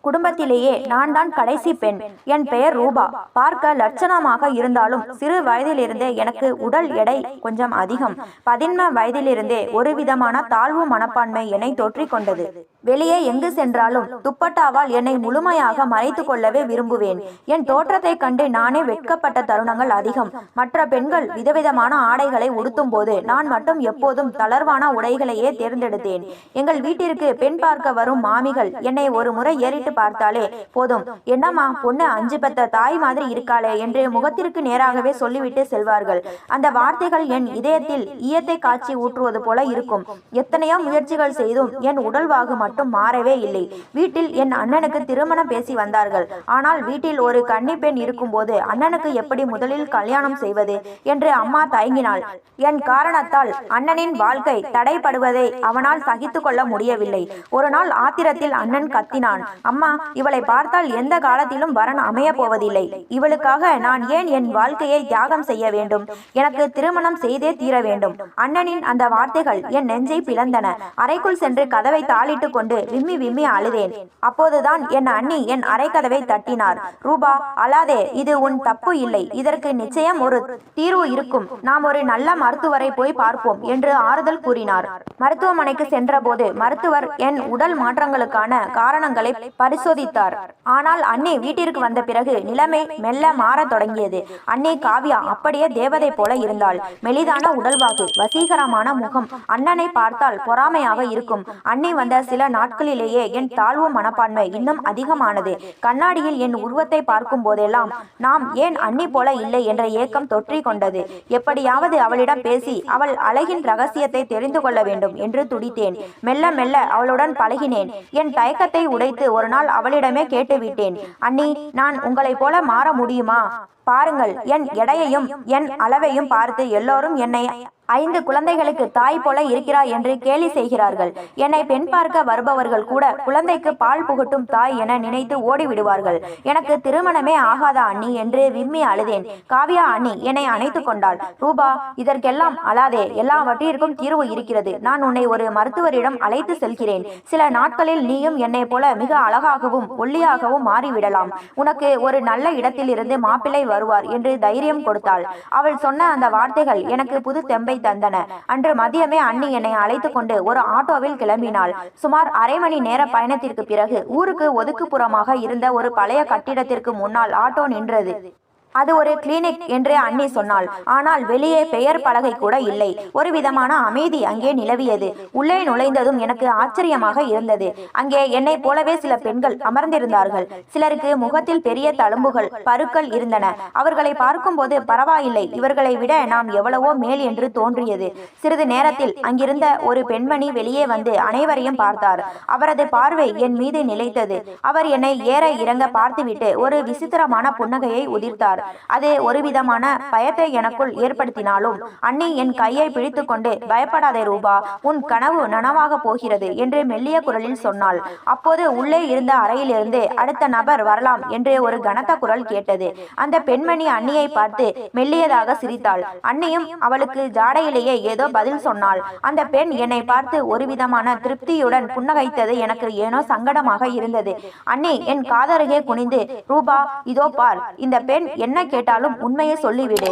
குடும்பத்திலேயே நான் தான் கடைசி பெண். என் பெயர் ரூபா. பார்க்க லட்சணமாக இருந்தாலும் சிறு வயதிலிருந்தே எனக்கு உடல் எடை கொஞ்சம் அதிகம். 11 வயதிலிருந்தே ஒரு விதமான தாழ்வு மனப்பான்மை என்னை தொற்றிக் கொண்டது. வெளியே எங்கு சென்றாலும் துப்பட்டாவால் என்னை முழுமையாக மறைத்து கொள்ளவே விரும்புவேன். என் தோற்றத்தை கண்டு நானே வெட்கப்பட்ட தருணங்கள் அதிகம். மற்ற பெண்கள் விதவிதமான ஆடைகளை உடுத்தும் போது நான் மட்டும் எப்போதும் தளர்வான உடைகளையே தேர்ந்தெடுத்தேன். எங்கள் வீட்டிற்கு பெண் பார்க்க வரும் மாமிகள் என்னை ஒரு முறை ஏறிட்டு பார்த்தாலே போதும், என்னம்மா பொண்ணு 5 பெத்த தாய் மாதிரி இருக்காளே என்று முகத்திற்கு நேராகவே சொல்லிவிட்டு செல்வார்கள். அந்த வார்த்தைகள் என் இதயத்தில் ஈயத்தை காய்ச்சி ஊற்றுவது போல இருக்கும். எத்தனையோ முயற்சிகள் செய்தும் என் உடல்வாகு மட்டும் மாறவே இல்லை. வீட்டில் என் அண்ணனுக்கு திருமணம் பேசி வந்தார்கள். ஆனால் வீட்டில் ஒரு கன்னி பெண் இருக்கும் போது அண்ணனுக்கு எப்படி முதலில் கல்யாணம் செய்வது என்று அம்மா தயங்கினாள். என் காரணத்தால் அண்ணனின் வாழ்க்கை தடைபடுவதை அவனால் சகித்து கொள்ள முடியவில்லை. ஒரு நாள் ஆத்திரத்தில் அண்ணன் கத்தினான், அம்மா, இவளை பார்த்தால் எந்த காலத்திலும் வரன் அமைய போவதில்லை. இவளுக்காக நான் ஏன் என் வாழ்க்கையை தியாகம் செய்ய வேண்டும்? எனக்கு திருமணம் செய்தே தீர வேண்டும். அண்ணனின் அந்த வார்த்தைகள் என் நெஞ்சை பிளந்தன. அறைக்குள் சென்று கதவை தாளிட்டு கொண்டு விம்மி விம்மி அழுதேன். அப்போதுதான் என் அண்ணி என் அறை கதவை தட்டினார். ரூபா, அழாதே, இது உன் தப்பு இல்லை. இதற்கு நிச்சயம் ஒரு தீர்வு இருக்கும். நாம் ஒரு நல்ல மருத்துவரை போய் பார்ப்போம் என்று ஆறுதல் கூறினார். மருத்துவமனைக்கு சென்ற போது மருத்துவர் என் உடல் மாற்றங்களுக்கான காரணங்களை பரிசோதித்தார். ஆனால் அண்ணி வீட்டிற்கு வந்த பிறகு நிலைமை மெல்ல மாறத் தொடங்கியது. அண்ணி காவ்யா அப்படியே தேவதை போல இருந்தாள். மெலிதான உடல்வாகு, வசீகரமான முகம். அண்ணனை பார்த்தால் பொறாமையாக இருக்கும். அண்ணி வந்த சில நாட்களிலேயே என் தாழ்வு மனப்பான்மை இன்னும் அதிகமானது. கண்ணாடியில் என் உருவத்தை பார்க்கும் போதெல்லாம் நாம் ஏன் அண்ணி போல இல்லை என்ற ஏக்கம் தொற்றி கொண்டது. எப்படியாவது அவளிடம் பேசி அவள் அழகின் ரகசியத்தை தெரிந்து கொள்ள வேண்டும் என்று துடித்தேன். மெல்ல மெல்ல அவளுடன் பழகினேன். என் தயக்கத்தை உடைத்து ஒரு நாள் அவளிடமே கேட்டுவிட்டேன், அண்ணி, நான் உங்களைப் போல மாற முடியுமா? பாருங்கள், என் எடையையும் என் அளவையும் பார்த்து எல்லோரும் என்னை 5 குழந்தைகளுக்கு தாய் போல இருக்கிறாய் என்று கேலி செய்கிறார்கள். என்னை பெண் பார்க்க வருபவர்கள் கூட குழந்தைக்கு பால் புகட்டும் தாய் என நினைத்து ஓடிவிடுவார்கள். எனக்கு திருமணமே ஆகாதா அண்ணி என்று விம்மி அழுதேன். காவ்யா அண்ணி என்னை அணைத்து கொண்டாள். ரூபா, இதற்கெல்லாம் அழாதே, எல்லாவற்றிற்கும் தீர்வு இருக்கிறது. நான் உன்னை ஒரு மருத்துவரிடம் அழைத்து செல்கிறேன். சில நாட்களில் நீயும் என்னை போல மிக அழகாகவும் ஒல்லியாகவும் மாறிவிடலாம். உனக்கு ஒரு நல்ல இடத்திலிருந்து மாப்பிள்ளை வருவார் என்று தைரியம் கொடுத்தாள். அவள் சொன்ன அந்த வார்த்தைகள் எனக்கு புது தெம்பை தந்தன. அன்று மதியமே அண்ணி என்னை அழைத்து கொண்டு ஒரு ஆட்டோவில் கிளம்பினாள். சுமார் அரை மணி நேர பயணத்திற்கு பிறகு ஊருக்கு ஒதுக்குப்புறமாக இருந்த ஒரு பழைய கட்டிடத்திற்கு முன்னால் ஆட்டோ நின்றது. அது ஒரு கிளினிக் என்று அண்ணி சொன்னாள். ஆனால் வெளியே பெயர் பலகை கூட இல்லை. ஒரு விதமான அமைதி அங்கே நிலவியது. உள்ளே நுழைந்ததும் எனக்கு ஆச்சரியமாக இருந்தது. அங்கே என்னை போலவே சில பெண்கள் அமர்ந்திருந்தார்கள். சிலருக்கு முகத்தில் பெரிய தழும்புகள், பருக்கள் இருந்தன. அவர்களை பார்க்கும்போது பரவாயில்லை, இவர்களை விட நாம் எவ்வளவோ மேல் என்று தோன்றியது. சிறிது நேரத்தில் அங்கிருந்த ஒரு பெண்மணி வெளியே வந்து அனைவரையும் பார்த்தார். அவரது பார்வை என் மீது நிலைத்தது. அவர் என்னை ஏற இறங்க பார்த்துவிட்டு ஒரு விசித்திரமான புன்னகையை உதிர்த்தார். அது ஒரு விதமான பயத்தை எனக்குள் ஏற்படுத்தினாலும் அண்ணி என் கையை பிடித்து கொண்டு, பயப்படாதே ரூபா, உன் கனவு நனவாக போகிறது என்று மெல்லிய குரலில் சொன்னாள். அப்போது உள்ளே இருந்த அறையிலிருந்து அடுத்த நபர் வரலாம் என்று ஒரு கனத்த குரல் கேட்டது. அந்த பெண்மணி அண்ணியை பார்த்து மெல்லியதாக சிரித்தாள். அண்ணியும் அவளுக்கு ஜாடையிலேயே ஏதோ பதில் சொன்னாள். அந்த பெண் என்னை பார்த்து ஒரு விதமான திருப்தியுடன் புன்னகைத்தது எனக்கு ஏனோ சங்கடமாக இருந்தது. அண்ணி என் காதருகே குனிந்து, ரூபா, இதோ பார், இந்த பெண் என்ன கேட்டாலும் உண்மையை சொல்லிவிடு.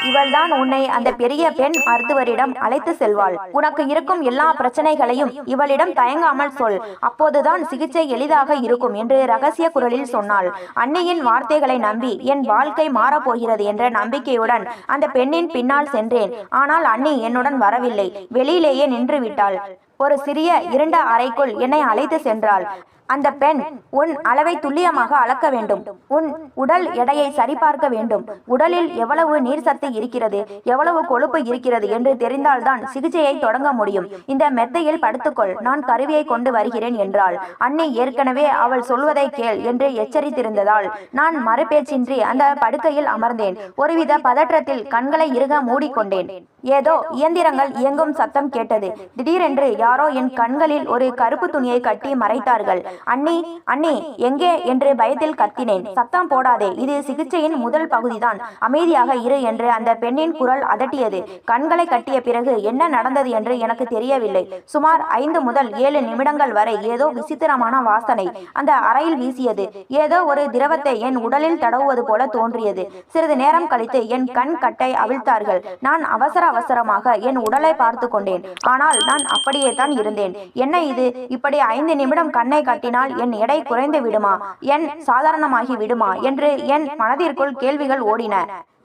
இவள்தான் உன்னை அந்த பெரிய பெண் மருத்துவரிடம் அழைத்து செல்வாள். உனக்கு இருக்கும் எல்லா பிரச்சனைகளையும் இவளிடம் தயங்காமல் சொல். அப்போதுதான் சிகிச்சை எளிதாக இருக்கும் என்று ரகசிய குரலில் சொன்னாள். அண்ணியின் வார்த்தைகளை நம்பி என் வாழ்க்கை மாறப்போகிறது என்ற நம்பிக்கையுடன் அந்த பெண்ணின் பின்னால் சென்றேன். ஆனால் அண்ணி என்னுடன் வரவில்லை. வெளியிலேயே நின்று விட்டாள். ஒரு சிறிய இருண்ட அறைக்குள் என்னை அழைத்து சென்றாள். அந்த பெண், உன் அளவை துல்லியமாக அளக்க வேண்டும். உன் உடல் எடையை சரிபார்க்க வேண்டும். உடலில் எவ்வளவு நீர் சத்து இருக்கிறது, எவ்வளவு கொழுப்பு இருக்கிறது என்று தெரிந்தால்தான் சிகிச்சையை தொடங்க முடியும். இந்த மெத்தையில் படுத்துக்கொள், நான் கருவியை கொண்டு வருகிறேன் என்றாள். அண்ணி ஏற்கனவே அவள் சொல்வதை கேள் என்று எச்சரித்திருந்ததால் நான் மறுபேச்சின்றி அந்த படுக்கையில் அமர்ந்தேன். ஒருவித பதற்றத்தில் கண்களை இறுக மூடிக்கொண்டேன். ஏதோ இயந்திரங்கள் இயங்கும் சத்தம் கேட்டது. திடீரென்று யாரோ என் கண்களில் ஒரு கருப்பு துணியை கட்டி மறைத்தார்கள். அண்ணி, அண்ணி, எங்கே என்று பயத்தில் கத்தினேன். சத்தம் போடாதே, இது சிகிச்சையின் முதல் பகுதிதான், அமைதியாக இரு என்று அந்த பெண்ணின் குரல் அதட்டியது. கண்களை கட்டிய பிறகு என்ன நடந்தது என்று எனக்கு தெரியவில்லை. சுமார் 5 முதல் 7 நிமிடங்கள் வரை ஏதோ விசித்திரமான வாசனை அந்த அறையில் வீசியது. ஏதோ ஒரு திரவத்தை என் உடலில் தடவுவது போல தோன்றியது. சிறிது நேரம் கழித்து என் கண் கட்டை அவிழ்த்தார்கள். நான் அவசரமாக என் உடலை பார்த்து கொண்டேன். ஆனால் நான் அப்படியே தான் இருந்தேன். என்ன இது, இப்படி 5 நிமிடம் கண்ணை கட்டினால் என் எடை குறைந்து விடுமா, என் சாதாரணமாகி விடுமா என்று என் மனதிற்குள் கேள்விகள் ஓடின.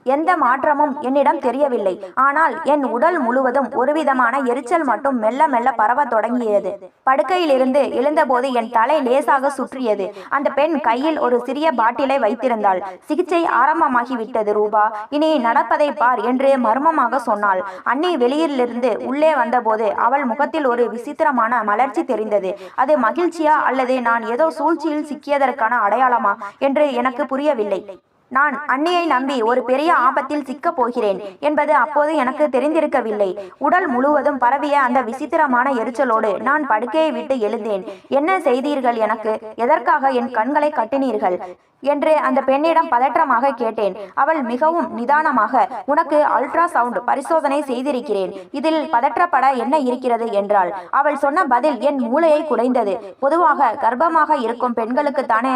எந்த மாற்றமும் என்னிடம் தெரியவில்லை. ஆனால் என் உடல் முழுவதும் ஒருவிதமான எரிச்சல் மட்டும் மெல்ல மெல்ல பரவ தொடங்கியது. படுக்கையிலிருந்து எழுந்தபோது என் தலை லேசாக சுற்றியது. அந்த பெண் கையில் ஒரு சிறிய பாட்டிலை வைத்திருந்தாள். சிகிச்சை ஆரம்பமாகிவிட்டது ரூபா, இனி நடப்பதை பார் என்று மர்மமாக சொன்னாள். அண்ணி வெளியிலிருந்து உள்ளே வந்தபோது அவள் முகத்தில் ஒரு விசித்திரமான மலர்ச்சி தெரிந்தது. அது மகிழ்ச்சியா அல்லது நான் ஏதோ சூழ்ச்சியில் சிக்கியதற்கான அடையாளமா என்று எனக்கு புரியவில்லை. நான் அண்ணியை நம்பி ஒரு பெரிய ஆபத்தில் சிக்கப் போகிறேன் என்பது அப்போது எனக்கு தெரிந்திருக்கவில்லை. உடல் முழுவதும் பரவிய அந்த விசித்திரமான எரிச்சலோடு நான் படுக்கையை விட்டு எழுந்தேன். என்ன செய்தீர்கள் எனக்கு? எதற்காக என் கண்களை கட்டினீர்கள் என்று அந்த பெண்ணிடம் பதற்றமாக கேட்டேன். அவள் மிகவும் நிதானமாக, உனக்கு அல்ட்ரா சவுண்ட் பரிசோதனை செய்திருக்கிறேன், இதில் பதற்றப்பட என்ன இருக்கிறது என்றாள். அவள் சொன்ன பதில் என் மூளையை குடைந்தது. பொதுவாக கர்ப்பமாக இருக்கும் பெண்களுக்கு தானே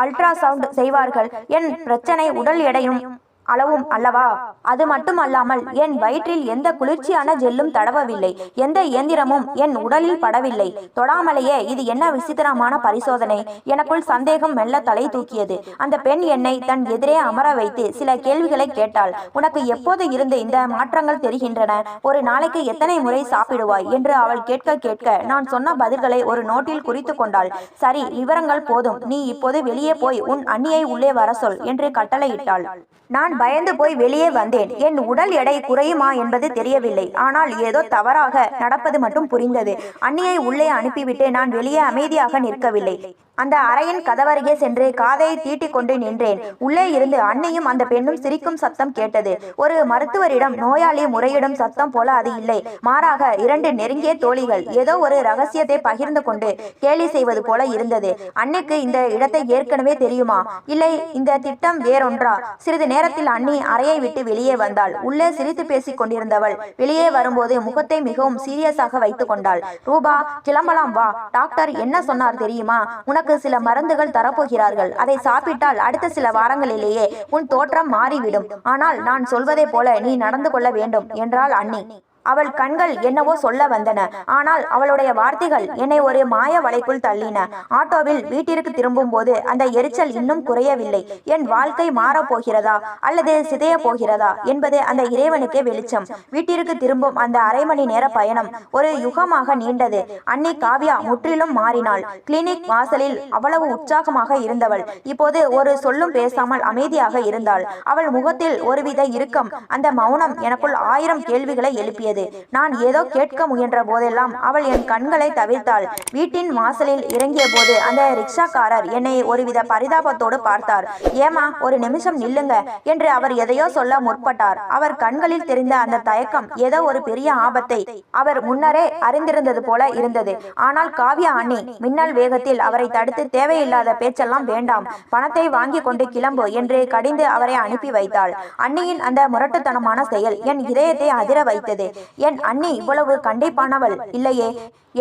அல்ட்ரா சவுண்ட் செய்வார்கள். என் பிரச்சனை உடல் எடையும் அளவும் அல்லவா? அது மட்டும் அல்லாமல் என் வயிற்றில் எந்த குளிர்ச்சியான ஜெல்லும் தடவவில்லை, எந்த இயந்திரமும் என் உடலில் படவில்லை. தொடாமலேயே இது என்ன விசித்திரமான பரிசோதனை? எனக்குள் சந்தேகம் மெல்ல தலை தூக்கியது. அந்த பெண் என்னை தன் எதிரே அமர வைத்து சில கேள்விகளை கேட்டாள். உனக்கு எப்போது இருந்து இந்த மாற்றங்கள் தெரிகின்றன? ஒரு நாளைக்கு எத்தனை முறை சாப்பிடுவாய் என்று அவள் கேட்க நான் சொன்ன பதில்களை ஒரு நோட்டில் குறித்து கொண்டாள். சரி, விவரங்கள் போதும், நீ இப்போது வெளியே போய் உன் அண்ணியை உள்ளே வர சொல் என்று கட்டளையிட்டாள். நான் பயந்து போய் வெளியே வந்தேன். என் உடல் எடை குறையுமா என்பது தெரியவில்லை. ஆனால் ஏதோ தவறாக நடப்பது மட்டும் புரிந்தது. அண்ணியை உள்ளே அனுப்பிவிட்டு நான் வெளியே அமைதியாக நிற்கவில்லை. அந்த அறையின் கதவருகே சென்று காதை தீட்டிக் கொண்டு நின்றேன். உள்ளே இருந்து அண்ணியும் அந்த பெண்ணும் சிரிக்கும் சத்தம் கேட்டது. ஒரு மருத்துவரிடம் நோயாளி முறையிடும் சத்தம் போல அது இல்லை. மாறாக 2 நெருங்கிய தோழிகள் ஏதோ ஒரு ரகசியத்தை பகிர்ந்து கொண்டு கேலி செய்வது போல இருந்தது. அன்னைக்கு இந்த இடத்தை ஏற்கனவே தெரியுமா, இல்லை இந்த திட்டம் வேறொன்றா? சிறிது நேரத்தில் அண்ணி அறையை விட்டு வெளியே வந்தாள். உள்ளே சிரித்து பேசிக் கொண்டிருந்தவள் வெளியே வரும்போது முகத்தை மிகவும் சீரியஸாக வைத்துக் கொண்டாள். ரூபா, கிளம்பலாம் வா. டாக்டர் என்ன சொன்னார் தெரியுமா? உனக்கு சில மருந்துகள் தரப்போகிறார்கள். அதை சாப்பிட்டால் அடுத்த சில வாரங்களிலேயே உன் தோற்றம் மாறிவிடும். ஆனால் நான் சொல்வதை போல நீ நடந்து கொள்ள வேண்டும் என்றாள் அண்ணி. அவள் கண்கள் என்னவோ சொல்ல வந்தன. ஆனால் அவளுடைய வார்த்தைகள் என்னை ஒரு மாய வலைக்குள் தள்ளின. ஆட்டோவில் வீட்டிற்கு திரும்பும் போது அந்த எரிச்சல் இன்னும் குறையவில்லை. என் வாழ்க்கை மாறப்போகிறதா அல்லது சிதைய போகிறதா என்பது அந்த இறைவனுக்கே வெளிச்சம். வீட்டிற்கு திரும்பும் அந்த அரை மணி நேர பயணம் ஒரு யுகமாக நீண்டது. அண்ணி காவ்யா முற்றிலும் மாறினாள். கிளினிக் வாசலில் அவ்வளவு உற்சாகமாக இருந்தவள் இப்போது ஒரு சொல்லும் பேசாமல் அமைதியாக இருந்தாள். அவள் முகத்தில் ஒருவித இறுக்கம். அந்த மௌனம் எனக்குள் 1000 கேள்விகளை எழுப்பியது. நான் ஏதோ கேட்க முயன்ற போதெல்லாம் அவள் என் கண்களை தவிர்த்தாள். வீட்டின் வாசலில் இறங்கிய போது அந்த ரிக்ஷாக்காரர் என்னை ஒருவித பரிதாபத்தோடு பார்த்தார். ஏமா, ஒரு நிமிஷம் நில்லுங்க என்று அவர் எதையோ சொல்ல முற்பட்டார். அவர் கண்களில் தெரிந்த அந்த தயக்கம் ஏதோ ஒரு பெரிய ஆபத்தை அவர் முன்னரே அறிந்திருந்தது போல இருந்தது. ஆனால் காவ்யா அண்ணி மின்னல் வேகத்தில் அவரை தடுத்து, தேவையில்லாத பேச்செல்லாம் வேண்டாம், பணத்தை வாங்கி கொண்டு கிளம்பு என்று கடிந்து அவரை அனுப்பி வைத்தாள். அண்ணியின் அந்த முரட்டுத்தனமான செயல் என் இதயத்தை அதிர வைத்தது. என் அண்ணி இவ்வளவு கண்டிப்பானவள் இல்லையே.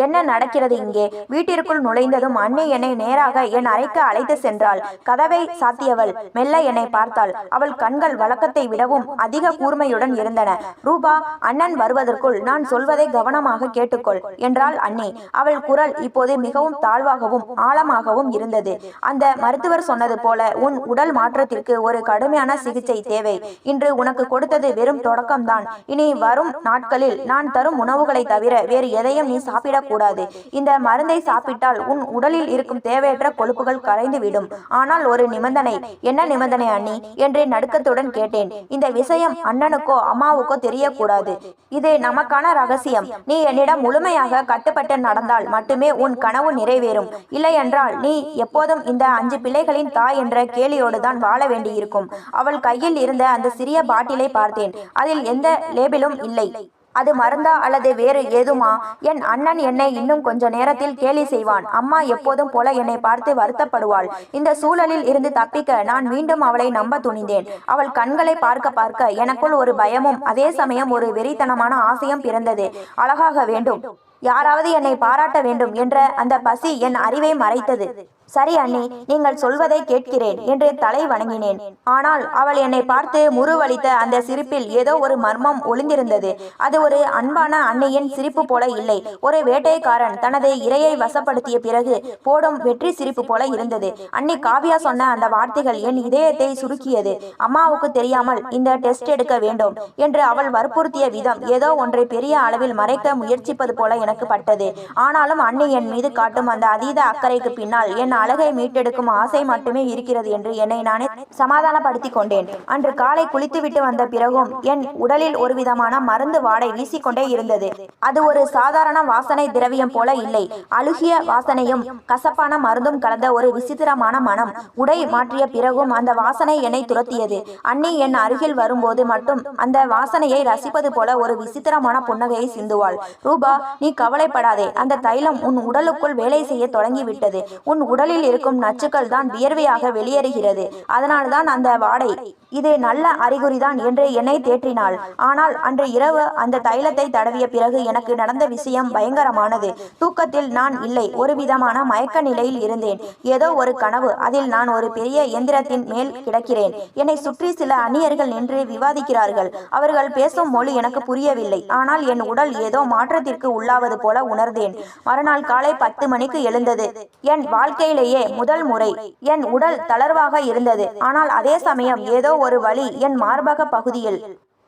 என்ன நடக்கிறது இங்கே? வீட்டிற்குள் நுழைந்ததும் அண்ணி என்னை நேராக என் அறைக்கு அழைத்து சென்றாள். கதவை சாத்தியவள் மெல்ல என்னை பார்த்தாள். அவள் கண்கள் வழக்கத்தை விடவும் அதிக கூர்மையுடன் இருந்தன. ரூபா, அண்ணன் வருவதற்குள் நான் சொல்வதை கவனமாக கேட்டுக்கொள் என்றாள் அண்ணி. அவள் குரல் இப்போது மிகவும் தாழ்வாகவும் ஆழமாகவும் இருந்தது. அந்த மருத்துவர் சொன்னது போல உன் உடல் மாற்றத்திற்கு ஒரு கடுமையான சிகிச்சை தேவை. இன்று உனக்கு கொடுத்தது வெறும் தொடக்கம்தான். இனி வரும் நாட்களில் நான் தரும் உணவுகளை தவிர வேறு எதையும் நீ சாப்பிட கூடாது. இந்த மருந்தை சாப்பிட்டால் உன் உடலில் இருக்கும் தேவையற்ற கொழுப்புகள் கரைந்துவிடும். ஆனால் ஒரு நிபந்தனை. என்ன நிபந்தனை அண்ணி என்று நடுக்கத்துடன் கேட்டேன். இந்த விஷயம் அண்ணனுக்கோ அம்மாவுக்கோ தெரியக்கூடாது. இது நமக்கான ரகசியம். நீ என்னிடம் முழுமையாக கட்டுப்பட்டு நடந்தால் மட்டுமே உன் கனவு நிறைவேறும். இல்லை என்றால் நீ எப்போதும் இந்த 5 பிள்ளைகளின் தாய் என்ற கேலியோடு தான் வாழ வேண்டியிருக்கும். அவள் கையில் இருந்த அந்த சிறிய பாட்டிலை பார்த்தேன். அதில் எந்த லேபிளும் இல்லை. அது மருந்தா அல்லது வேறு ஏதுமா? என் அண்ணன் என்னை இன்னும் கொஞ்ச நேரத்தில் கேலி செய்வான். அம்மா எப்போதும் போல என்னை பார்த்து வருத்தப்படுவாள். இந்த சூழலில் இருந்து தப்பிக்க நான் மீண்டும் அவளை நம்ப துணிந்தேன். அவள் கண்களை பார்க்க பார்க்க எனக்குள் ஒரு பயமும் அதே சமயம் ஒரு வெறித்தனமான ஆசையும் பிறந்தது. அழகாக வேண்டும், யாராவது என்னை பாராட்ட வேண்டும் என்ற அந்த பசி என் அறிவை மறைத்தது. சரி அண்ணி, நீங்கள் சொல்வதை கேட்கிறேன் என்று தலை வணங்கினேன். ஆனால் அவள் என்னை பார்த்து முறுவலித்த அந்த சிரிப்பில் ஏதோ ஒரு மர்மம் ஒளிந்திருந்தது. அது ஒரு அன்பான அன்னையின் சிரிப்பு போல இல்லை, ஒரு வேட்டைக்காரன் தனது இரையை வசப்படுத்திய பிறகு போடும் வெற்றி சிரிப்பு போல இருந்தது. அண்ணி காவ்யா சொன்ன அந்த வார்த்தைகள் என் இதயத்தை சுருக்கியது. அம்மாவுக்கு தெரியாமல் இந்த டெஸ்ட் எடுக்க வேண்டும் என்று அவள் வற்புறுத்திய விதம் ஏதோ ஒன்றை பெரிய அளவில் மறைக்க முயற்சிப்பது போல எனக்கு பட்டது. ஆனாலும் அண்ணி என் மீது காட்டும் அந்த அதீத அக்கறைக்கு பின்னால் என் அழகை மீட்டெடுக்கும் ஆசை மட்டுமே இருக்கிறது என்று என்னை நானே சமாதானப்படுத்திக் கொண்டேன். அன்று காலை குளித்துவிட்டு வந்த பிறகும் என் உடலில் ஒரு விதமான மருந்து வாடை வீசிக்கொண்டே இருந்தது. அது ஒரு சாதாரண வாசனை திரவியம் போல இல்லை, அழுகிய வாசனையும் கசப்பான மருந்தும் கலந்த ஒரு விசித்திரமான மனம். உடை மாற்றிய பிறகும் அந்த வாசனை என்னை துரத்தியது. அண்ணி என் அருகில் வரும்போது மட்டும் அந்த வாசனையை ரசிப்பது போல ஒரு விசித்திரமான புன்னகையை சிந்துவாள். ரூபா, நீ கவலைப்படாதே, அந்த தைலம் உன் உடலுக்குள் வேலை செய்ய தொடங்கிவிட்டது. உன் உடலில் இருக்கும் நச்சுக்கள் தான் வியர்வையாக வெளியேறுகிறது. அதனால்தான் அந்த வாடை. இது நல்ல அறிகுறிதான் என்று என்னை தேற்றினாள். ஆனால் அன்று இரவு அந்த தைலத்தை தடவிய பிறகு எனக்கு நடந்த விஷயம் பயங்கரமானது. தூக்கத்தில் நான் இல்லை, ஒரு விதமான மயக்க நிலையில் இருந்தேன். ஏதோ ஒரு கனவு. அதில் நான் ஒரு பெரிய எந்திரத்தின் மேல் கிடக்கிறேன். என்னை சுற்றி சில அந்நியர்கள் நின்று விவாதிக்கிறார்கள். அவர்கள் பேசும் மொழி எனக்கு புரியவில்லை. ஆனால் என் உடல் ஏதோ மாற்றத்திற்கு உள்ளாவது போல உணர்ந்தேன். மறுநாள் காலை 10 மணிக்கு எழுந்தது என் வாழ்க்கையிலேயே முதல் முறை. என் உடல் தளர்வாக இருந்தது. ஆனால் அதே சமயம் ஏதோ ஒரு வலி என் மார்பக பகுதியில்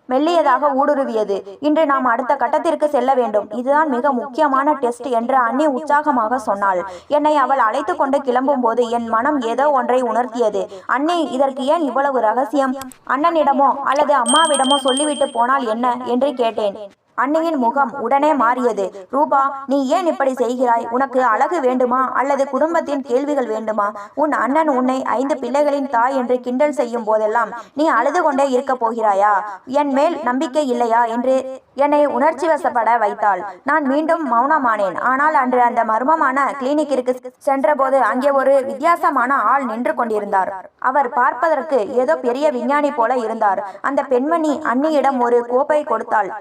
மெல்லியதாக ஊடுருவியது. இன்று நாம் அடுத்த கட்டத்திற்கு செல்ல வேண்டும். இதுதான் மிக முக்கியமான டெஸ்ட் என்று அண்ணி உற்சாகமாக சொன்னாள். என்னை அவள் அழைத்து கொண்டு கிளம்பும் போது என் மனம் ஏதோ ஒன்றை உணர்த்தியது. அண்ணி, இதற்கு ஏன் இவ்வளவு ரகசியம்? அண்ணனிடமோ அல்லது அம்மாவிடமோ சொல்லிவிட்டு போனால் என்ன என்று கேட்டேன். அண்ணியின் முகம் உடனே மாறியது. ரூபா, நீ ஏன் இப்படி செய்கிறாய்? உனக்கு அழகு வேண்டுமா அல்லது குடும்பத்தின் கேள்விகள் வேண்டுமா? உன் அண்ணன் உன்னை 5 பிள்ளைகளின் தாய் என்று கிண்டல் செய்யும் போதெல்லாம் நீ அழுது கொண்டே இருக்க போகிறாயா? என் மேல் நம்பிக்கை இல்லையா என்று என்னை உணர்ச்சி வசப்பட வைத்தாள். நான் மீண்டும் மௌனமானேன். ஆனால் அன்று அந்த மர்மமான கிளினிக்கிற்கு சென்றபோது அங்கே ஒரு வித்தியாசமான ஆள் நின்று கொண்டிருந்தார். அவர் பார்ப்பதற்கு ஏதோ பெரிய விஞ்ஞானி போல இருந்தார். அந்த பெண்மணி அண்ணியிடம் ஒரு கோப்பை கொடுத்தாள்.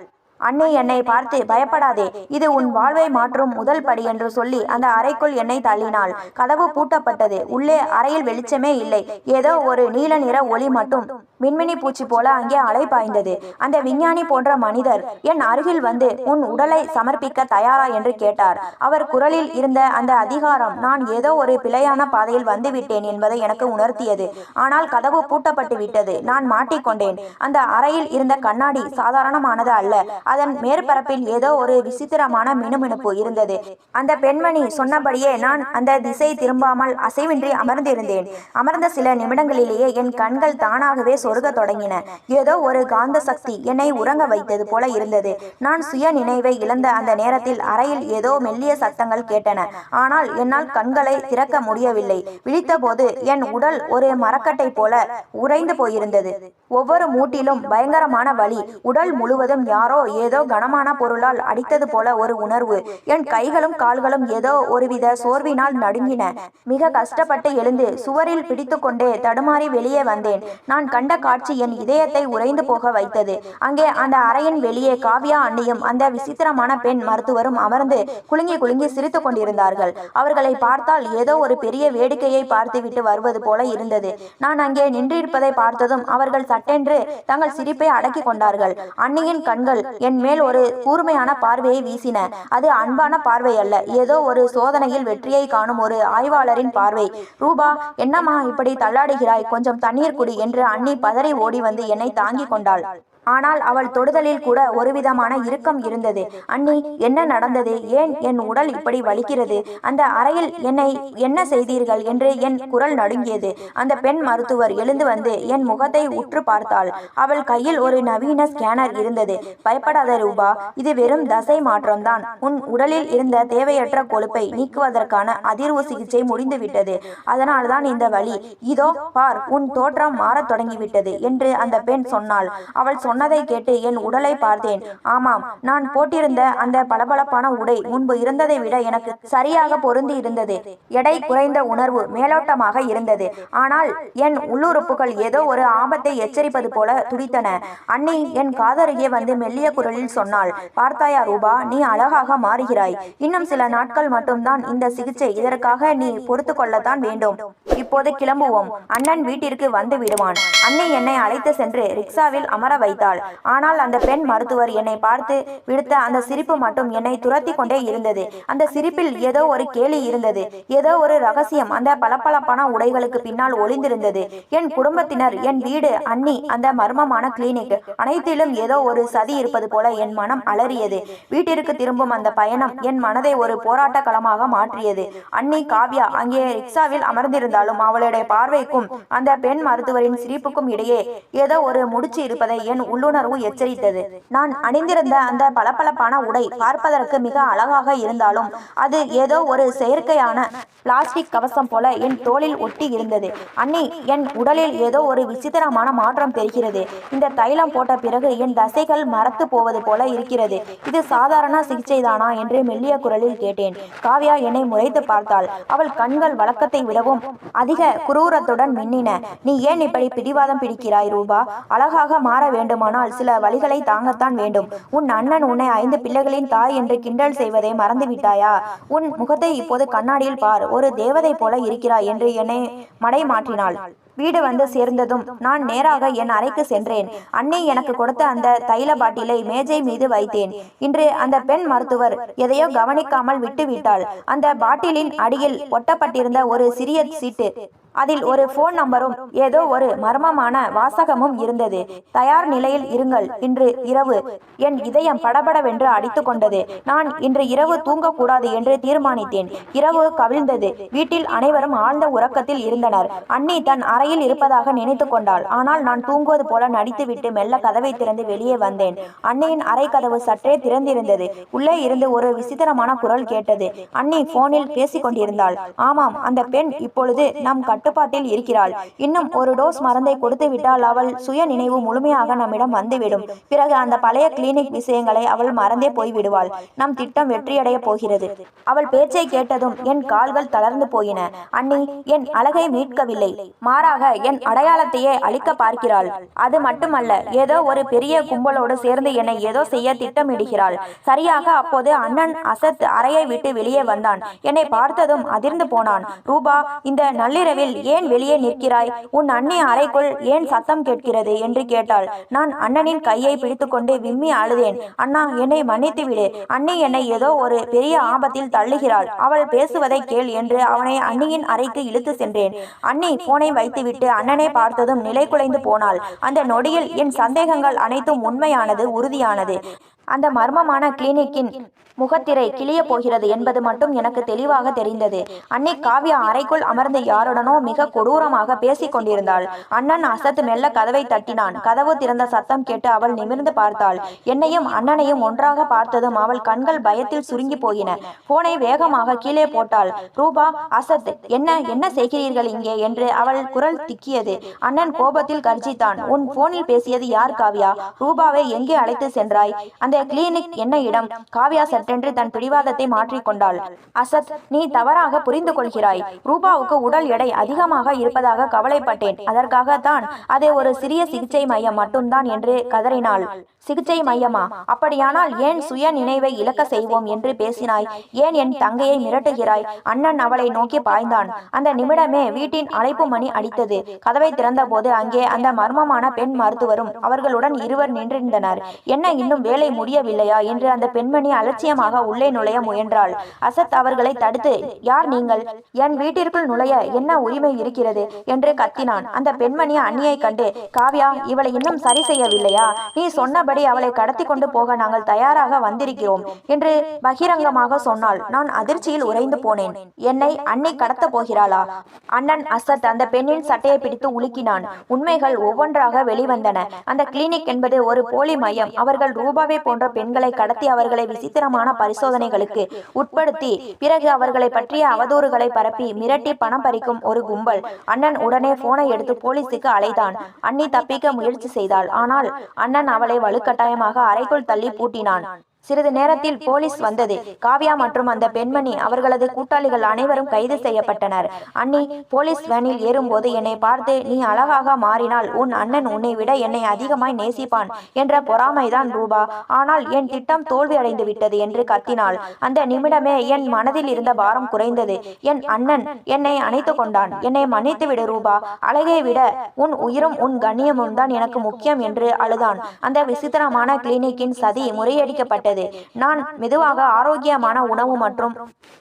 அண்ணி என்னை பார்த்து, பயப்படாதே, இது உன் வாழ்வை மாற்றும் முதல் படி என்று சொல்லி அந்த அறைக்குள் என்னை தள்ளினாள். கதவு பூட்டப்பட்டது. உள்ளே அறையில் வெளிச்சமே இல்லை. ஏதோ ஒரு நீல நிற ஒளி மட்டும் மின்மினி பூச்சி போல அங்கே அலைபாய்ந்தது. அந்த விஞ்ஞானி போன்ற மனிதர் என் அருகில் வந்து, உன் உடலை சமர்ப்பிக்க தயாரா என்று கேட்டார். அவர் குரலில் இருந்த அந்த அதிகாரம் நான் ஏதோ ஒரு பிழையான பாதையில் வந்துவிட்டேன் என்பதை எனக்கு உணர்த்தியது. ஆனால் கதவு பூட்டப்பட்டு விட்டது. நான் மாட்டிக்கொண்டேன். அந்த அறையில் இருந்த கண்ணாடி சாதாரணமானது அல்ல. அதன் மேற்பரப்பில் ஏதோ ஒரு விசித்திரமான மினுமினுப்பு இருந்தது. அந்த பெண்மணி சொன்னபடியே நான் அந்த திசை திரும்பாமல் அசைவின்றி அமர்ந்திருந்தேன். அமர்ந்த சில நிமிடங்களிலேயே என் கண்கள் தானாகவே சொருக தொடங்கின. ஏதோ ஒரு காந்த சக்தி என்னை உறங்க வைத்தது போல இருந்தது. நான் சுய நினைவை இழந்த அந்த நேரத்தில் அறையில் ஏதோ மெல்லிய சத்தங்கள் கேட்டன. ஆனால் என்னால் கண்களை திறக்க முடியவில்லை. விழித்தபோது என் உடல் ஒரு மரக்கட்டை போல உறைந்து போயிருந்தது. ஒவ்வொரு மூட்டிலும் பயங்கரமான வலி. உடல் முழுவதும் யாரோ ஏதோ கனமான பொருளால் அடித்தது போல ஒரு உணர்வு. என் கைகளும் கால்களும் ஏதோ ஒருவித சோர்வினால் நடுங்கின. மிக கஷ்டப்பட்டு எழுந்து சுவரில் பிடித்து கொண்டே தடுமாறி வெளியே வந்தேன். நான் கண்ட காட்சி என் இதயத்தை உறைந்து போக வைத்தது. அங்கே அந்த அறையின் வெளியே காவ்யா அண்ணியும் அந்த விசித்திரமான பெண் மருத்துவரும் அமர்ந்து குலுங்கி குலுங்கி சிரித்து கொண்டிருந்தார்கள். அவர்களை பார்த்தால் ஏதோ ஒரு பெரிய வேடிக்கையை பார்த்துவிட்டு வருவது போல இருந்தது. நான் அங்கே நின்றிருப்பதை பார்த்ததும் அவர்கள் சட்டென்று தங்கள் சிரிப்பை அடக்கி கொண்டார்கள். அண்ணியின் கண்கள் என் மேல் ஒரு கூர்மையான பார்வையை வீசின. அது அன்பான பார்வை அல்ல, ஏதோ ஒரு சோதனையில் வெற்றியை காணும் ஒரு ஆய்வாளரின் பார்வை. ரூபா, என்னம்மா இப்படி தள்ளாடுகிறாய்? கொஞ்சம் தண்ணீர் குடி என்று அண்ணி பதறி ஓடி வந்து என்னை தாங்கி கொண்டாள். ஆனால் அவள் தொடுதலில் கூட ஒருவிதமான இறுக்கம் இருந்தது. அண்ணி, என்ன நடந்தது? ஏன் என் உடல் இப்படி வலிக்கிறது? அந்த அறையில் என்னை என்ன செய்தீர்கள் என்று என் குரல் நடுங்கியது. அந்த பெண் மருத்துவர் எழுந்து வந்து என் முகத்தை உற்று பார்த்தாள். அவள் கையில் ஒரு நவீன ஸ்கேனர் இருந்தது. பயப்படாத ரூபா, இது வெறும் தசை மாற்றம்தான். உன் உடலில் இருந்த தேவையற்ற கொழுப்பை நீக்குவதற்கான அதிர்வு சிகிச்சை முடிந்துவிட்டது. அதனால்தான் இந்த வலி. இதோ பார், உன் தோற்றம் மாறத் தொடங்கிவிட்டது என்று அந்த பெண் சொன்னாள். அவள் சொன்ன சொன்னதை கேட்டு என் உடலை பார்த்தேன். ஆமாம், நான் போட்டிருந்த அந்த பளபளப்பான உடை முன்பு இருந்ததை விட எனக்கு சரியாக பொருந்தி இருந்தது. எடை குறைந்த உணர்வு மேலோட்டமாக இருந்தது. ஆனால் என் உள்ளுறுப்புகள் ஏதோ ஒரு ஆபத்தை எச்சரிப்பது போல துடித்தன. அண்ணி என் காதருகே வந்து மெல்லிய குரலில் சொன்னாள், பார்த்தாயா ரூபா, நீ அழகாக மாறுகிறாய். இன்னும் சில நாட்கள் மட்டும்தான் இந்த சிகிச்சை. இதற்காக நீ பொறுத்து கொள்ளத்தான் வேண்டும். இப்போது கிளம்புவோம். அண்ணன் வீட்டிற்கு வந்து விடுவான். அண்ணி என்னை அழைத்து சென்று ரிக்ஷாவில் அமர வைத்தாள். ஆனால் அந்த பெண் மருத்துவர் என்னை பார்த்து விடுத்த அந்த சிரிப்பு மட்டும் என்னை துரத்தி கொண்டே இருந்தது. அந்த சிரிப்பில் ஏதோ ஒரு கேலி இருந்தது. ஏதோ ஒரு ரகசியம் அந்த பளபளப்பான உடைகளுக்கு பின்னால் ஒளிந்திருந்தது. என் குடும்பத்தினர், என் வீடு, அண்ணி, அந்த மர்மமான கிளினிக், அனைத்திலும் ஏதோ ஒரு சதி இருப்பது போல என் மனம் அலறியது. வீட்டிற்கு திரும்பும் அந்த பயணம் என் மனதை ஒரு போராட்ட களமாக மாற்றியது. அண்ணி காவ்யா அங்கே ரிக்ஷாவில் அமர்ந்திருந்தாலும் அவளுடைய பார்வைக்கும் அந்த பெண் மருத்துவரின் சிரிப்புக்கும் இடையே ஏதோ ஒரு முடிச்சு இருப்பதை என் உள்ளுணர்வு எச்சரித்தது. நான் அணிந்திருந்த அந்த பளபளப்பான உடை பார்ப்பதற்கு மிக அழகாக இருந்தாலும் அது ஏதோ ஒரு செயற்கையான பிளாஸ்டிக் கவசம் போல என் தோளில் ஒட்டி இருந்தது. அண்ணி, என் உடலில் ஏதோ ஒரு விசித்திரமான மாற்றம் தெரிகிறது. இந்த தைலம் போட்ட பிறகு என் தசைகள் மரத்து போவது போல இருக்கிறது. இது சாதாரண சிகிச்சை தானா என்று மெல்லிய குரலில் கேட்டேன். காவ்யா என்னை முறைத்து பார்த்தாள். அவள் கண்கள் வழக்கத்தை விடவும் அதிக குரூரத்துடன் மின்னின. நீ ஏன் இப்படி பிடிவாதம் பிடிக்கிறாய் ரூபா? அழகாக மாற வேண்டுமானால் சில வழிகளை தாங்கத்தான் வேண்டும். உன் அண்ணன் உன்னை 5 பிள்ளைகளின் தாய் என்று கிண்டல் செய்வதை மறந்துவிட்டாயா? உன் முகத்தை இப்போது கண்ணாடியில் பார், ஒரு தேவதை போல இருக்கிறாய் என்று என்னை மடை மாற்றினாள். வீடு வந்து சேர்ந்ததும் நான் நேராக என் அறைக்கு சென்றேன். அண்ணி எனக்கு கொடுத்த அந்த தைல பாட்டிலை மேஜை மீது வைத்தேன். இன்று அந்த பெண் மருத்துவர் எதையோ கவனிக்காமல் விட்டுவிட்டாள். அந்த பாட்டிலின் அடியில் ஒட்டப்பட்டிருந்த ஒரு சிறிய சீட்டு, அதில் ஒரு போன் நம்பரும் ஏதோ ஒரு மர்மமான வாசகமும் இருந்தது. தயார் நிலையில் இருங்கள், இன்று இரவு. என் இதயம் படபடவென்று அடித்து கொண்டது. நான் இன்று இரவு தூங்கக்கூடாது என்று தீர்மானித்தேன். இரவு கவிழ்ந்தது. வீட்டில் அனைவரும் ஆழ்ந்த உறக்கத்தில் இருந்தனர். அண்ணி தன் அறையில் இருப்பதாக நினைத்து கொண்டாள். ஆனால் நான் தூங்குவது போல நடித்துவிட்டு மெல்ல கதவை திறந்து வெளியே வந்தேன். அண்ணியின் அறை கதவு சற்றே திறந்திருந்தது. உள்ளே இருந்து ஒரு விசித்திரமான குரல் கேட்டது. அண்ணி போனில் பேசிக் கொண்டிருந்தாள். ஆமாம், அந்த பெண் இப்பொழுது நம் கட்டுப்பாட்டில் இருக்கிறாள். இன்னும் ஒரு டோஸ் மருந்தை கொடுத்து விட்டால் அவள் சுய நினைவு முழுமையாக நம்மிடம் வந்துவிடும். பிறகு அந்த பழைய கிளினிக் விஷயங்களை அவள் மறந்தே போய்விடுவாள். நம் திட்டம் வெற்றியடைய போகிறது. அவள் பேச்சை கேட்டதும் என் கால்கள் தளர்ந்து போயின. அண்ணி என் அழகை மீட்கவில்லை, மாறாக என் அடையாளத்தையே அழிக்க பார்க்கிறாள். அது மட்டுமல்ல, ஏதோ ஒரு பெரிய கும்பலோடு சேர்ந்து என்னை ஏதோ செய்ய திட்டமிடுகிறாள். சரியாக அப்போது அண்ணன் அசத் அறையை விட்டு வெளியே வந்தான். என்னை பார்த்ததும் அதிர்ந்து போனான். ரூபா, இந்த நள்ளிரவில் ஏன் வெளியே நிற்கிறாய்? உன் அண்ணி அறைக்குள் ஏன் சத்தம் கேட்கிறது என்று கேட்டாள். நான் அண்ணனின் கையை பிடித்துக்கொண்டு விம்மி அழுதேன். அண்ணா, என்னை மன்னித்து விடு. அண்ணி என்னை ஏதோ ஒரு பெரிய ஆபத்தில் தள்ளுகிறாள். அவள் பேசுவதை கேள் என்று அவனை அண்ணியின் அறைக்கு இழுத்து சென்றேன். அண்ணி போனை வைத்துவிட்டு அண்ணனை பார்த்ததும் நிலை குலைந்து போனாள். அந்த நொடியில் என் சந்தேகங்கள் அனைத்தும் உண்மையானது, உறுதியானது. அந்த மர்மமான கிளினிக்கின் முகத்திரை கிளிய போகிறது என்பது மட்டும் எனக்கு தெளிவாக தெரிந்தது. அன்னை காவ்யா அறைக்குள் அமர்ந்து யாருடனோ மிக கொடூரமாக பேசிக் கொண்டிருந்தாள். அண்ணன் அசத் மெல்ல கதவை தட்டினான். கதவு திறந்த சத்தம் கேட்டு அவள் நிமிர்ந்து பார்த்தாள். என்னையும் அண்ணனையும் ஒன்றாக பார்த்ததும் அவள் கண்கள் பயத்தில் சுருங்கி போயின. போனை வேகமாக கீழே போட்டாள். ரூபா, அசத், என்ன செய்கிறீர்கள் இங்கே என்று அவள் குரல் திக்கியது. அண்ணன் கோபத்தில் கர்ஜித்தான். உன் போனில் பேசியது யார் காவ்யா? ரூபாவை எங்கே அழைத்து சென்றாய்? அந்த கிளினிக் என்ன இடம்? காவ்யா சட்டென்று தன் பிடிவாதத்தை மாற்றிக்கொண்டாள். அசத், நீ தவறாக புரிந்து கொள்கிறாய். ரூபாவுக்கு உடல் எடை அதிகமாக இருப்பதாக கவலைப்பட்டேன். அதற்காகத்தான் அது ஒரு சிறிய சிகிச்சை மையம் மட்டும்தான் என்று கதறினாள். சிகிச்சை மையமா? அப்படியானால் ஏன் சுய நினைவை இழக்க செய்வோம் என்று பேசினாய்? ஏன் என் தங்கையை மிரட்டுகிறாய்? அண்ணன் அவளை நோக்கி பாய்ந்தான். அந்த நிமிடமே வீட்டின் அழைப்பு மணி அடித்தது. கதவை திறந்த போது அங்கே அந்த மர்மமான பெண் மருத்துவரும் அவர்களுடன் இருவர் நின்றிருந்தனர். என்ன, இன்னும் வேலை முடியவில்லையா என்று அந்த பெண்மணி அலட்சியமாக உள்ளே நுழைய முயன்றாள். அசத் அவர்களை தடுத்து, யார் நீங்கள்? என் வீட்டிற்குள் நுழைய என்ன உரிமை இருக்கிறது என்று கத்தினான். அந்த பெண்மணி அண்ணியை கண்டு, காவ்யா, இவளை இன்னும் சரி செய்யவில்லையா? நீ சொன்னபடி அவளை கடத்தி கொண்டு போக நாங்கள் தயாராக வந்திருக்கிறோம் என்று பகிரங்கமாக சொன்னாள். நான் அதிர்ச்சியில் உறைந்து போனேன். என்னை அன்னை கடத்த போகிறாளா? அண்ணன் அசத் அந்த பெண்ணின் சட்டையை பிடித்து உலுக்கினான். உண்மைகள் ஒவ்வொன்றாக வெளிவந்தன. அந்த கிளினிக் என்பது ஒரு போலி மையம். அவர்கள் ரூபாவை போன்ற போன்ற பெண்களை கடத்தி அவர்களை விசித்திரமான பரிசோதனைகளுக்கு உட்படுத்தி பிறகு அவர்களை பற்றிய அவதூறுகளை பரப்பி மிரட்டி பணம் பறிக்கும் ஒரு கும்பல். அண்ணன் உடனே போனை எடுத்து போலீஸுக்கு அழைத்தான். அண்ணி தப்பிக்க முயற்சி செய்தாள். ஆனால் அண்ணன் அவளை வலுக்கட்டாயமாக அறைக்குள் தள்ளி பூட்டினான். சிறிது நேரத்தில் போலீஸ் வந்தது. காவ்யா மற்றும் அந்த பெண்மணி அவர்களது கூட்டாளிகள் அனைவரும் கைது செய்யப்பட்டனர். அண்ணி போலீஸ் வேனில் ஏறும்போது என்னை பார்த்து, நீ அழகாக மாறினால் உன் அண்ணன் உன்னை விட என்னை அதிகமாய் நேசிப்பான் என்ற பொறாமைதான் ரூபா. ஆனால் என் திட்டம் தோல்வி அடைந்து விட்டது என்று கத்தினாள். அந்த நிமிடமே என் மனதில் இருந்த பாரம் குறைந்தது. என் அண்ணன் என்னை அணைத்து கொண்டான். என்னை மன்னித்து விடு ரூபா, அழகை விட உன் உயிரும் உன் கண்ணியமும் தான் எனக்கு முக்கியம் என்று அழுதான். அந்த விசித்திரமான கிளினிக்கின் சதி முறியடிக்கப்பட்டது. நான் மெதுவாக ஆரோக்கியமான உணவு மற்றும்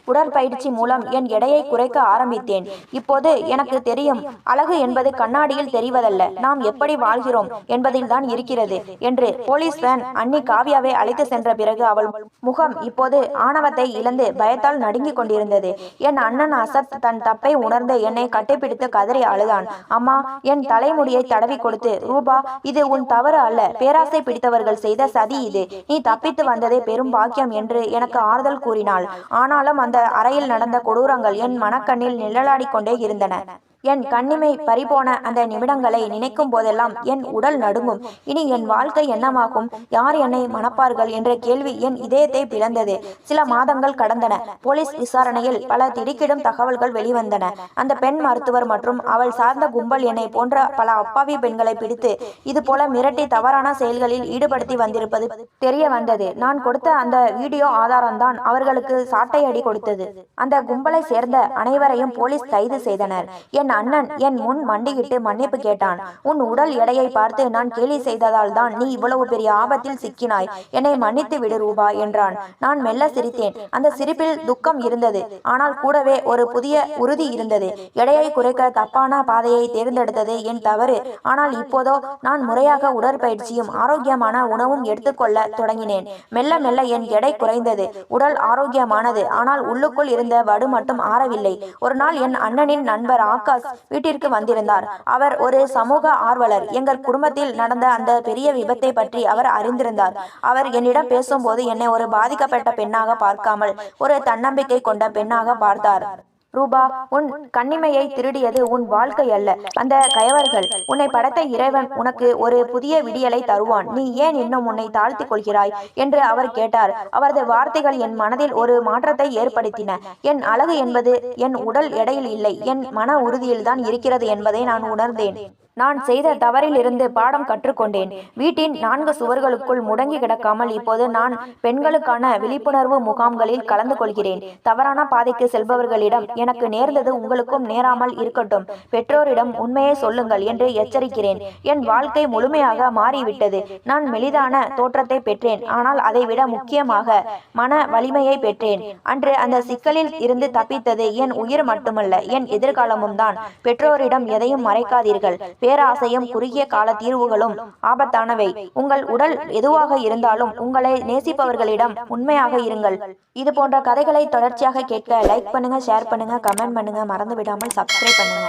உடற்பயிற்சி மூலம் என் எடையை குறைக்க ஆரம்பித்தேன். இப்போது எனக்கு தெரியும், அழகு என்பது கண்ணாடியில் தெரிவதல்ல, நாம் எப்படி வாழ்கிறோம் என்பதில் தான் இருக்கிறது என்று. போலீஸ் வேன் அண்ணி காவ்யாவை அழைத்து சென்ற பிறகு அவள் முகம் இப்போது ஆணவத்தை இழந்து பயத்தால் நடுங்கிக் கொண்டிருந்தது. என் அண்ணன் அசத் தன் தப்பை உணர்ந்து என்னை கட்டிப்பிடித்து கதறி அழுதான். அம்மா, என் தலைமுடியை தடவி கொடுத்து, ரூபா, இது உன் தவறு அல்ல, பேராசை பிடித்தவர்கள் செய்த சதி இது, நீ தப்பித்து வந்ததே பெரும் பாக்கியம் என்று எனக்கு ஆறுதல் கூறினாள். ஆனாலும் அந்த அறையில் நடந்த கொடூரங்கள் என் மனக்கண்ணில் நிழலாடிக் கொண்டே இருந்தன. என் கண்ணிமை பறிபோன அந்த நிமிடங்களை நினைக்கும் போதெல்லாம் என் உடல் நடுங்கும். இனி என் வாழ்க்கை என்னமாகும்? யார் என்னை மணப்பார்கள் என்ற கேள்வி என் இதயத்தை பிளந்தது. சில மாதங்கள் கடந்தன. போலீஸ் விசாரணையில் பல திடுக்கிடும் தகவல்கள் வெளிவந்தன. அந்த பெண் மருத்துவர் மற்றும் அவள் சார்ந்த கும்பல் என்னை போன்ற பல அப்பாவி பெண்களை பிடித்து இதுபோல மிரட்டி தவறான செயல்களில் ஈடுபடுத்தி வந்திருப்பது தெரிய வந்தது. நான் கொடுத்த அந்த வீடியோ ஆதாரம்தான் அவர்களுக்கு சாட்டை அடி கொடுத்தது. அந்த கும்பலை சேர்ந்த அனைவரையும் போலீஸ் கைது செய்தனர். என் அண்ணன் என் முன் மண்டியிட்டு மன்னிப்பு கேட்டான். உன் உடல் எடையை பார்த்து நான் கேலி செய்ததால் தான் நீ இவ்வளவு பெரிய ஆபத்தில் சிக்கினாய், என்னை மன்னித்து விடு ரூபா என்றான். நான் மெல்ல சிரித்தேன். அந்த சிரிப்பில் துக்கம் இருந்தது, ஆனால் கூடவே ஒரு புதிய உறுதி இருந்தது. எடையை குறைக்க தப்பான பாதையை தேர்ந்தெடுத்தது என் தவறு. ஆனால் இப்போதோ நான் முறையாக உடற்பயிற்சியும் ஆரோக்கியமான உணவும் எடுத்துக்கொள்ள தொடங்கினேன். மெல்ல மெல்ல என் எடை குறைந்தது. உடல் ஆரோக்கியமானது. ஆனால் உள்ளுக்குள் இருந்த வடு மட்டும் ஆறவில்லை. ஒரு நாள் என் அண்ணனின் நண்பர் ஆகாஷ் வீட்டிற்கு வந்திருந்தார். அவர் ஒரு சமூக ஆர்வலர். எங்கள் குடும்பத்தில் நடந்த அந்த பெரிய விபத்தை பற்றி அவர் அறிந்திருந்தார். அவர் என்னிடம் பேசும்போது என்னை ஒரு பாதிக்கப்பட்ட பெண்ணாக பார்க்காமல் ஒரு தன்னம்பிக்கை கொண்ட பெண்ணாக பார்த்தார். ரூபா, உன் கண்ணிமையை திருடியது உன் வாழ்க்கை அல்ல, அந்த கயவர்கள். உன்னை படைத்த இறைவன் உனக்கு ஒரு புதிய விடியலை தருவான். நீ ஏன் இன்னும் உன்னை தாழ்த்தி கொள்கிறாய் என்று அவர் கேட்டார். அவரது வார்த்தைகள் என் மனதில் ஒரு மாற்றத்தை ஏற்படுத்தின. என் அழகு என்பது என் உடல் எடையில் இல்லை, என் மன உறுதியில்தான் இருக்கிறது என்பதை நான் உணர்ந்தேன். நான் செய்த தவறில் இருந்து பாடம் கற்றுக்கொண்டேன். வீட்டின் 4 சுவர்களுக்குள் முடங்கி கிடக்காமல் இப்போது நான் பெண்களுக்கான விழிப்புணர்வு முகாம்களில் கலந்து கொள்கிறேன். தவறான பாதைக்கு செல்பவர்களிடம் எனக்கு நேர்ந்தது உங்களுக்கும் நேராமல் இருக்கட்டும், பெற்றோரிடம் உண்மையை சொல்லுங்கள் என்று எச்சரிக்கிறேன். என் வாழ்க்கை முழுமையாக மாறிவிட்டது. நான் மெலிதான தோற்றத்தை பெற்றேன், ஆனால் அதைவிட முக்கியமாக மன வலிமையை பெற்றேன். அன்று அந்த சிக்கலில் இருந்து தப்பித்தது என் உயிர் மட்டுமல்ல, என் எதிர்காலமும் தான். பெற்றோரிடம் எதையும் மறைக்காதீர்கள். பேராசையும் குறுகிய கால தீர்வுகளும் ஆபத்தானவை. உங்கள் உடல் எதுவாக இருந்தாலும் உங்களை நேசிப்பவர்களிடம் உண்மையாக இருங்கள். இது போன்ற கதைகளை தொடர்ச்சியாக கேட்க லைக் பண்ணுங்க, ஷேர் பண்ணுங்க, கமெண்ட் பண்ணுங்க, மறந்து விடாமல் சப்ஸ்கிரைப் பண்ணுங்க.